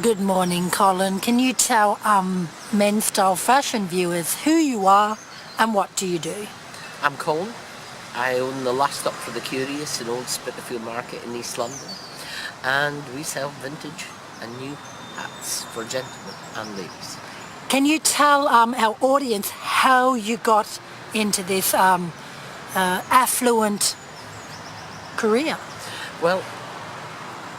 Good morning, Colin. Can you tell Men's Style Fashion viewers who you are and what do you do? I'm Colin. I own the last stop for the curious in Old Spitalfield Market in East London, and we sell vintage and new hats for gentlemen and ladies. Can you tell our audience how you got into this affluent career? Well,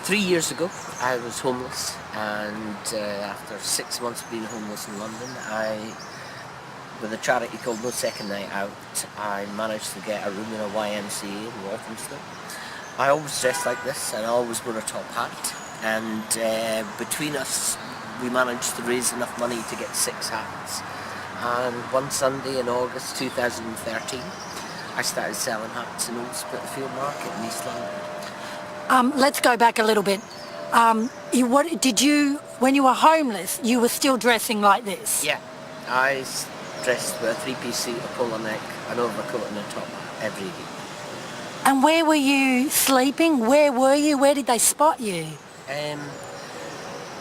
3 years ago I was homeless, and after 6 months of being homeless in London, with a charity called No Second Night Out, I managed to get a room in a YMCA in Walthamstow. I always dress like this and I always wear a top hat, and between us we managed to raise enough money to get 6 hats. And one Sunday in August 2013 I started selling hats in Old Spitalfield Market in East London. Let's go back a little bit. When you were homeless, you were still dressing like this? Yeah, I dressed with a 3-piece suit, a polo neck, an overcoat and a top hat every day. And where were you sleeping? Where were you? Where did they spot you?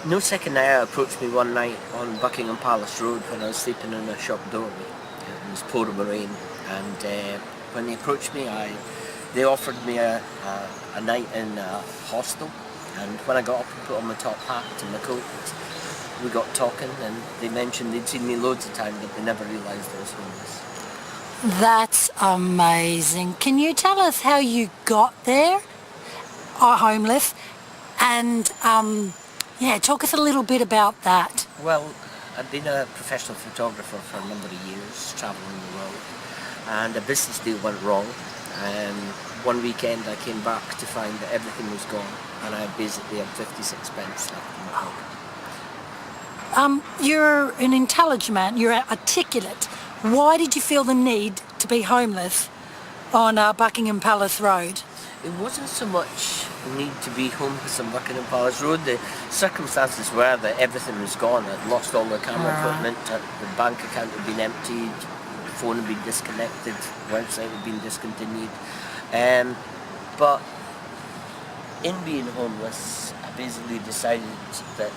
No Second Night Out approached me one night on Buckingham Palace Road when I was sleeping in a shop doorway. It was pouring rain, and when they approached me, they offered me a night in a hostel, and when I got up and put on my top hat and my coat, we got talking, and they mentioned they'd seen me loads of times, but they never realised I was homeless. That's amazing. Can you tell us how you got there, homeless, and talk us a little bit about that. Well, I've been a professional photographer for a number of years, travelling the world, and a business deal went wrong. One weekend I came back to find that everything was gone, and I basically had 56 pence left in my pocket. You're an intelligent man, you're articulate. Why did you feel the need to be homeless on Buckingham Palace Road? It wasn't so much the need to be homeless on Buckingham Palace Road. The circumstances were that everything was gone. I'd lost all the camera equipment, the bank account had been emptied, the phone had been disconnected, the website had been discontinued. But in being homeless, I basically decided that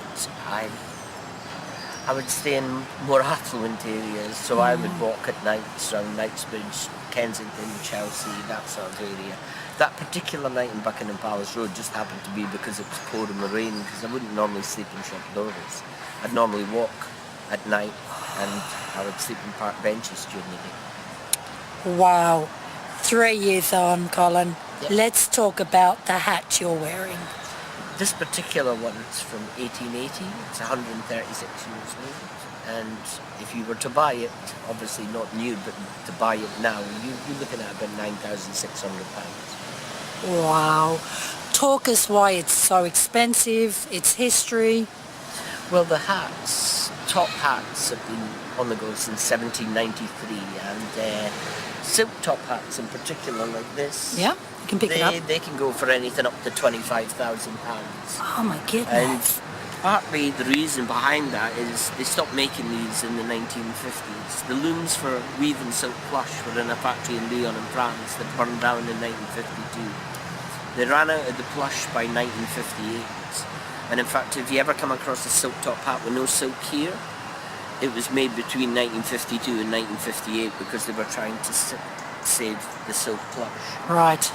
I would stay in more affluent areas, so I would walk at nights around Knightsbridge, Kensington, Chelsea, that sort of area. That particular night in Buckingham Palace Road just happened to be because it was pouring the rain, because I wouldn't normally sleep in shop doorways. I'd normally walk at night, and I would sleep in park benches during the day. Wow. 3 years on, Colin. Yep. Let's talk about the hat you're wearing. This particular one is from 1880, it's 136 years old, and if you were to buy it, obviously not new, but to buy it now, you're looking at about £9,600. Wow. Talk us why it's so expensive, its history. Well, the hats, top hats, have been on the go since 1793, and silk top hats in particular like this, Yeah, you can pick it up. they can go for anything up to £25,000. Oh my goodness. And partly the reason behind that is they stopped making these in the 1950s. The looms for weaving silk plush were in a factory in Lyon in France that burned down in 1952. They ran out of the plush by 1958. And in fact, if you ever come across a silk top hat with no silk here, it was made between 1952 and 1958 because they were trying to save the silk plush. Right.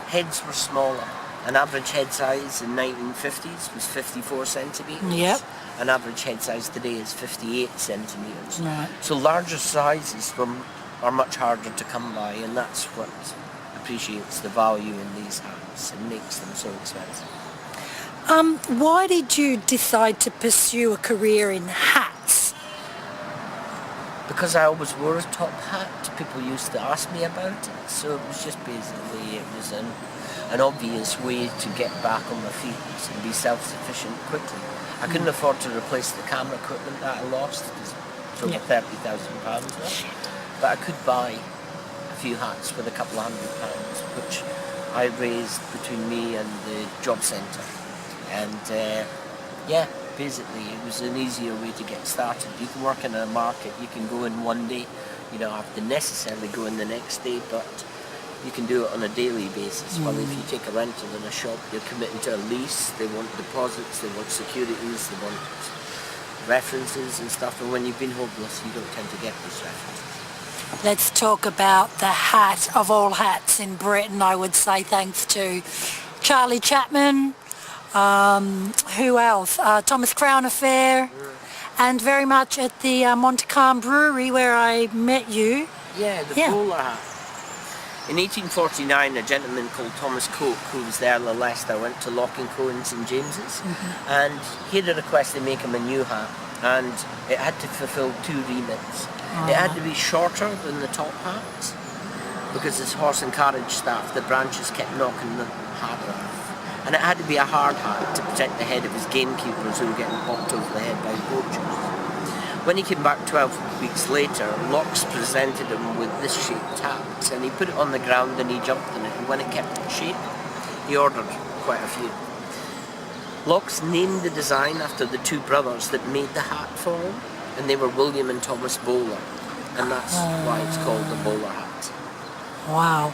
Heads were smaller. An average head size in 1950s was 54 centimetres. Yep. An average head size today is 58 centimetres. Right. So larger sizes are much harder to come by, and that's what appreciates the value in these hats and makes them so expensive. Why did you decide to pursue a career in hats? Because I always wore a top hat, people used to ask me about it, so it was just basically, it was an obvious way to get back on my feet and be self-sufficient quickly. I couldn't afford to replace the camera equipment that I lost, because it's over £30,000 worth, but I could buy a few hats with a couple of £100, which I raised between me and the job centre. And basically it was an easier way to get started. You can work in a market, you can go in one day, you don't have to necessarily go in the next day, but you can do it on a daily basis. Well, if you take a rental in a shop, you're committing to a lease. They want deposits, they want securities, they want references and stuff. And when you've been homeless, you don't tend to get those references. Let's talk about the hat of all hats in Britain, I would say, thanks to Charlie Chapman, who else? Thomas Crown Affair, and very much at the Monte Carlo Brewery where I met you. Yeah, the bowler hat. In 1849, a gentleman called Thomas Coke, who was the Earl of Leicester, went to Lock & Co in St James's, and he had a request to make him a new hat, and it had to fulfil 2 remits. It had to be shorter than the top hat, because his horse and carriage staff, the branches, kept knocking the hat off. And it had to be a hard hat to protect the head of his gamekeepers who were getting bopped over the head by poachers. When he came back 12 weeks later, Locks presented him with this shaped hat, and he put it on the ground and he jumped in it, and when it kept its shape, he ordered quite a few. Locks named the design after the 2 brothers that made the hat for him, and they were William and Thomas Bowler, and that's why it's called the bowler hat. Wow.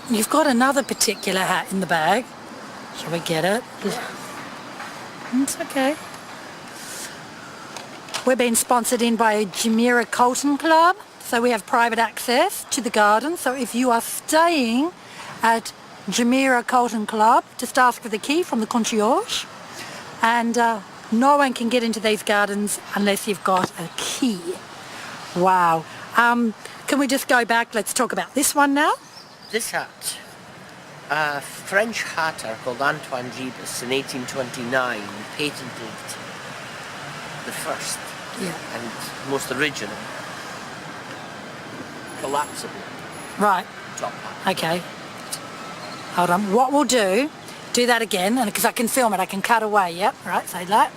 You've got another particular hat in the bag. Shall we get it? It's okay. We're being sponsored in by Jumeirah Colton Club, so we have private access to the garden. So if you are staying at Jumeirah Colton Club, just ask for the key from the concierge, and no one can get into these gardens unless you've got a key. Wow. Can we just go back? Let's talk about this one now. This hat, a French hatter called Antoine Gibus in 1829 patented the first and most original collapsible Right. top hat. Okay. Hold on. What we'll do that again, and because I can film it, I can cut away. Yep. Right. Say that.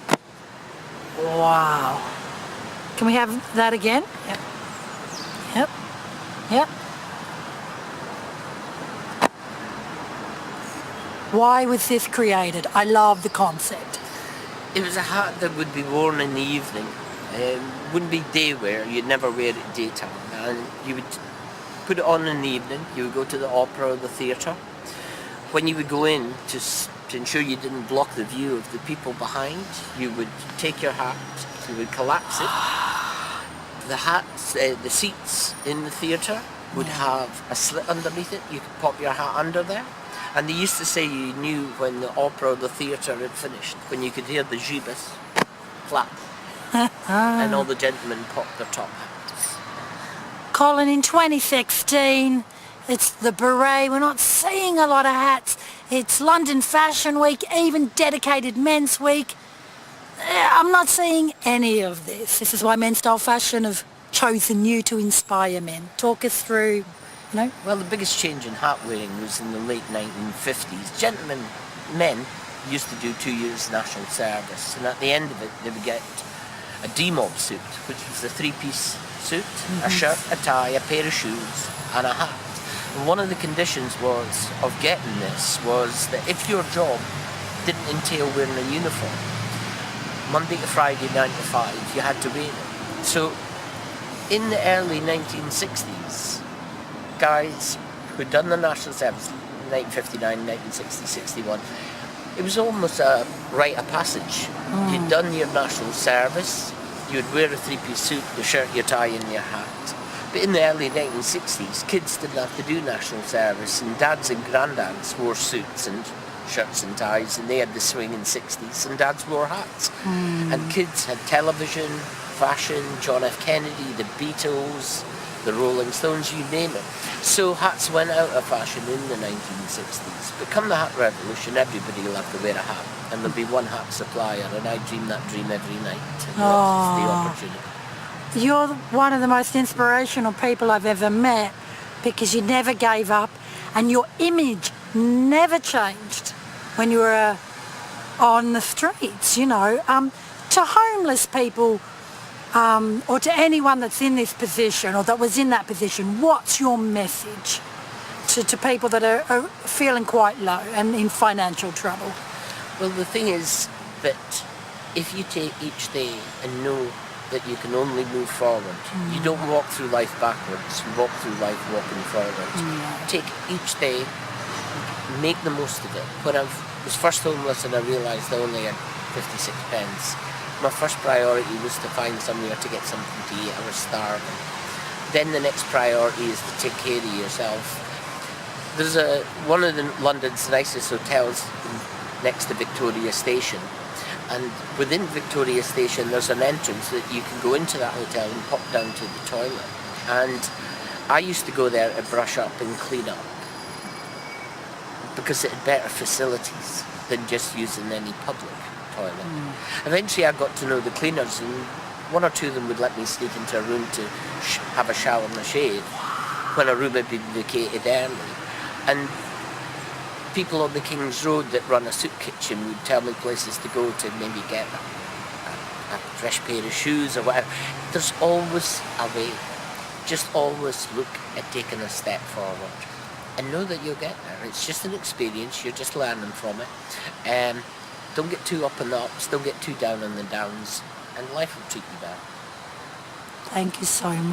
Wow. Can we have that again? Yep. Yep. Yep. Why was this created? I love the concept. It was a hat that would be worn in the evening. Wouldn't be day wear, you'd never wear it daytime. And you would put it on in the evening, you would go to the opera or the theatre. When you would go in to ensure you didn't block the view of the people behind, you would take your hat, you would collapse it. The hats, the seats in the theatre would have a slit underneath it, you could pop your hat under there. And they used to say you knew when the opera or the theatre had finished, when you could hear the gibus clap. And all the gentlemen popped their top hats. Colin, in 2016, it's the beret. We're not seeing a lot of hats. It's London Fashion Week, even dedicated Men's Week. I'm not seeing any of this. This is why Men's Style Fashion have chosen you to inspire men. Talk us through, Well, the biggest change in hat wearing was in the late 1950s. Men used to do 2 years national service, and at the end of it they would get a D-mob suit, which was a 3-piece suit, a shirt, a tie, a pair of shoes and a hat. And one of the conditions of getting this was that if your job didn't entail wearing a uniform, Monday to Friday 9 to 5, you had to wear it. So in the early 1960s, guys who'd done the national service, 1959, 1960, 61, it was almost a rite of passage. You'd done your national service, you'd wear a 3-piece suit, your shirt, your tie and your hat. But in the early 1960s, kids didn't have to do national service, and dads and granddads wore suits and shirts and ties, and they had the swinging 60s, and dads wore hats. And kids had television, fashion, John F. Kennedy, the Beatles, the Rolling Stones, you name it. So hats went out of fashion in the 1960s. But come the hat revolution, everybody will have to wear a hat, and there'll be one hat supplier, and I dream that dream every night. And that's the opportunity. You're one of the most inspirational people I've ever met, because you never gave up and your image never changed when you were on the streets, To homeless people, or to anyone that's in this position or that was in that position, what's your message to people that are feeling quite low and in financial trouble? Well, the thing is that if you take each day and know that you can only move forward. You don't walk through life backwards, you walk through life walking forward. Take each day, make the most of it. When I was first homeless and I realised I only had 56 pence, my first priority was to find somewhere to get something to eat. I was starving. Then the next priority is to take care of yourself. There's one of London's nicest hotels next to Victoria Station. And within Victoria Station there's an entrance that you can go into that hotel and pop down to the toilet. And I used to go there to brush up and clean up because it had better facilities than just using any public toilet. Eventually I got to know the cleaners, and one or two of them would let me sneak into a room to have a shower and a shave when a room had been vacated early. And people on the King's Road that run a soup kitchen would tell me places to go to maybe get a fresh pair of shoes or whatever. There's always a way. Just always look at taking a step forward and know that you'll get there. It's just an experience, you're just learning from it. Don't get too up on the ups, don't get too down on the downs, and life will treat you better. Thank you so much.